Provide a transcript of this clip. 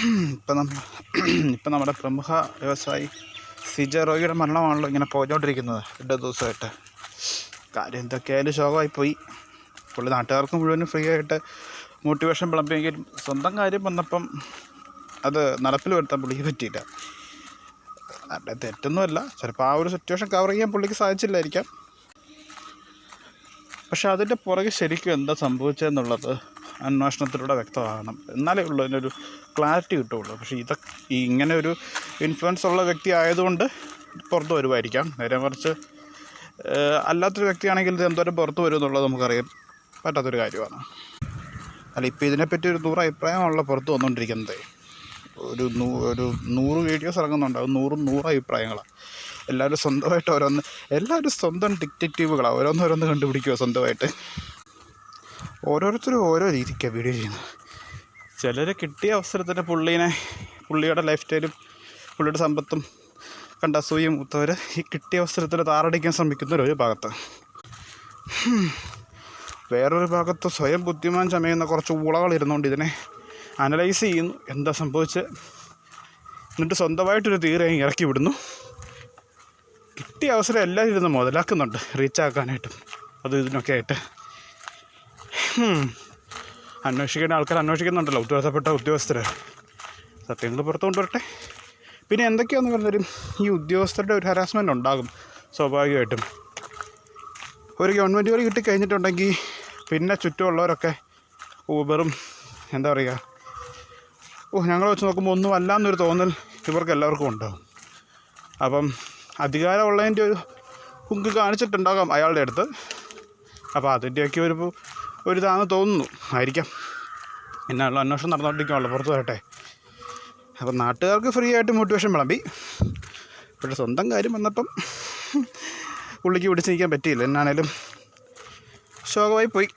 ഇപ്പം നമ്മുടെ പ്രമുഖ വ്യവസായി സിജ റോയിയുടെ മരണമാണല്ലോ ഇങ്ങനെ പോയിക്കൊണ്ടിരിക്കുന്നത് 2 ദിവസമായിട്ട്. കാര്യം എന്തൊക്കെയായാലും ശോകമായിപ്പോയി. പുള്ളി നാട്ടുകാർക്ക് മുഴുവനും ഫ്രീ ആയിട്ട് മോട്ടിവേഷൻ വിളമ്പെങ്കിലും സ്വന്തം കാര്യം വന്നപ്പം അത് നടപ്പിൽ വരുത്താൻ പുള്ളിക്ക് പറ്റിയില്ല. അവിടെ തെറ്റൊന്നുമല്ല, ചിലപ്പോൾ ആ ഒരു സിറ്റുവേഷൻ കവർ ചെയ്യാൻ പുള്ളിക്ക് സാധിച്ചില്ലായിരിക്കാം. പക്ഷെ അതിൻ്റെ പുറകെ ശരിക്കും എന്താ സംഭവിച്ചതെന്നുള്ളത് അന്വേഷണത്തിലൂടെ വ്യക്തമാകണം. എന്നാലേ ഉള്ളൂ അതിനൊരു ക്ലാരിറ്റി കിട്ടുകയുള്ളൂ. പക്ഷേ ഇങ്ങനെ ഒരു ഇൻഫ്ലുവൻസ് ഉള്ള വ്യക്തി ആയതുകൊണ്ട് പുറത്ത് വരുമായിരിക്കാം. നേരെ മറിച്ച് അല്ലാത്തൊരു വ്യക്തിയാണെങ്കിൽ ഇത് എന്തോരം പുറത്ത് വരും എന്നുള്ളത് നമുക്കറിയാൻ പറ്റാത്തൊരു കാര്യമാണ്. അല്ല, ഇപ്പോൾ ഇതിനെപ്പറ്റി ഒരു 100 അഭിപ്രായമാണല്ലോ പുറത്ത് വന്നുകൊണ്ടിരിക്കുന്നത്. ഒരു 100 വീഡിയോസ് ഇറങ്ങുന്നുണ്ട്, അത് 100 അഭിപ്രായങ്ങളാണ്. എല്ലാവരും സ്വന്തമായിട്ട് എല്ലാവരും സ്വന്തം ഡിറ്റക്റ്റീവുകളാണ്. ഓരോന്നോരോന്ന് കണ്ടുപിടിക്കുക സ്വന്തമായിട്ട്. ഓരോരുത്തരും ഓരോ രീതിക്കാണ് വീഡിയോ ചെയ്യുന്നത്. ചിലർ കിട്ടിയ അവസരത്തിന് പുള്ളിയുടെ ലൈഫ് സ്റ്റൈലും പുള്ളിയുടെ സമ്പത്തും കണ്ട അസൂയ മൂത്തവർ ഈ കിട്ടിയ അവസരത്തിൽ താറടിക്കാൻ ശ്രമിക്കുന്നൊരു ഭാഗത്ത്, വേറൊരു ഭാഗത്ത് സ്വയം ബുദ്ധിമാൻ ചമയുന്ന കുറച്ച് ഊളകളിരുന്നുകൊണ്ട് ഇതിനെ അനലൈസ് ചെയ്യുന്നു. എന്താ സംഭവിച്ച് എന്നിട്ട് സ്വന്തമായിട്ടൊരു തീരെ ഇറക്കി വിടുന്നു. കിട്ടിയ അവസരം എല്ലാവരും ഇരുന്ന് മുതലാക്കുന്നുണ്ട്, റീച്ചാക്കാനായിട്ടും അതും ഇതിനൊക്കെ ആയിട്ട്. അന്വേഷിക്കേണ്ട ആൾക്കാർ അന്വേഷിക്കുന്നുണ്ടല്ലോ, ഉത്തരവാദിത്തപ്പെട്ട ഉദ്യോഗസ്ഥർ. സത്യങ്ങൾ പുറത്തു കൊണ്ടുവരട്ടെ. പിന്നെ എന്തൊക്കെയാണെന്ന് പറഞ്ഞാലും ഈ ഉദ്യോഗസ്ഥരുടെ ഒരു ഹരാസ്മെൻ്റ് ഉണ്ടാകും സ്വാഭാവികമായിട്ടും. ഒരു ഗവൺമെൻറ് ജോലി കിട്ടിക്കഴിഞ്ഞിട്ടുണ്ടെങ്കിൽ പിന്നെ ചുറ്റുമുള്ളവരൊക്കെ വെറും എന്താ പറയുക, ഞങ്ങൾ വെച്ച് നോക്കുമ്പോൾ ഒന്നും അല്ല എന്നൊരു തോന്നൽ ഇവർക്ക് എല്ലാവർക്കും ഉണ്ടാകും. അപ്പം അധികാരമുള്ളതിൻ്റെ ഒരു ഹുങ്ക് കാണിച്ചിട്ടുണ്ടാകാം അയാളുടെ അടുത്ത്. അപ്പോൾ അതിൻ്റെയൊക്കെ ഒരു ഇതാണെന്ന് തോന്നുന്നു, ആയിരിക്കാം. എന്നുള്ള അന്വേഷണം നടന്നുകൊണ്ടിരിക്കുകയാണല്ലോ, പുറത്ത് വരട്ടെ. അപ്പം നാട്ടുകാർക്ക് ഫ്രീ ആയിട്ട് മോട്ടിവേഷൻ വിളമ്പി. പക്ഷേ സ്വന്തം കാര്യം വന്നപ്പം പുള്ളിക്ക് പിടിച്ച് നിൽക്കാൻ പറ്റിയില്ല. എന്നാണേലും ശോകമായി പോയി.